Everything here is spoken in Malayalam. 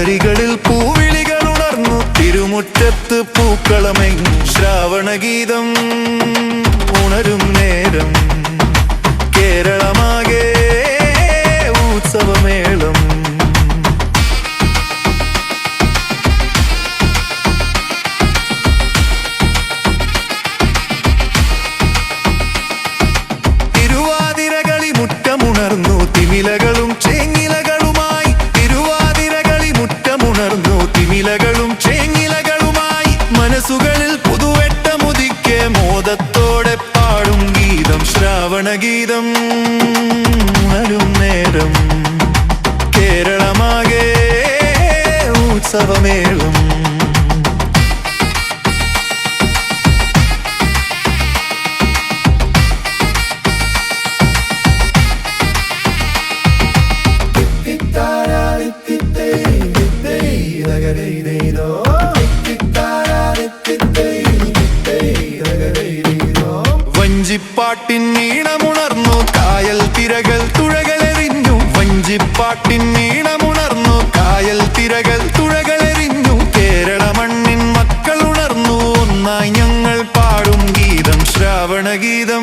പുലരികളിൽ പൂവിളികൾ ഉണർന്നു തിരുമുറ്റത്ത് പൂക്കളമെങ്ങും ശ്രാവണഗീതം ഉണരും നേരം കേരളമാകെ ഉത്സവമേളം തിരുവാതിരകളി മുറ്റമുണർന്നു തിമിലകളും ചേങ്ങിലകളുമായി തിരുവാതിരകളി മുറ്റമുണർന്നു തിമിലകളും ചേങ്ങിലകളുമായി മനസ്സുകളിൽ പുതുവെട്ടമുദിക്കെ മോദത്തോടെ പാടും ഗീതം ശ്രാവണഗീതം ഉണരും നേരം കേരളമാകെ ഉത്സവമേളം വഞ്ചിപ്പാട്ടിൻ ഈണമുണർന്നു കായൽ തിരകൾ തുഴകളെറിഞ്ഞു വഞ്ചിപ്പാട്ടിൻ ഈണമുണർന്നു കായൽ തിരകൾ തുഴകളെറിഞ്ഞു കേരള മണ്ണിൻ മക്കൾ ഉണർന്നു ഒന്നായി ഞങ്ങൾ പാടും ഗീതം ശ്രാവണഗീതം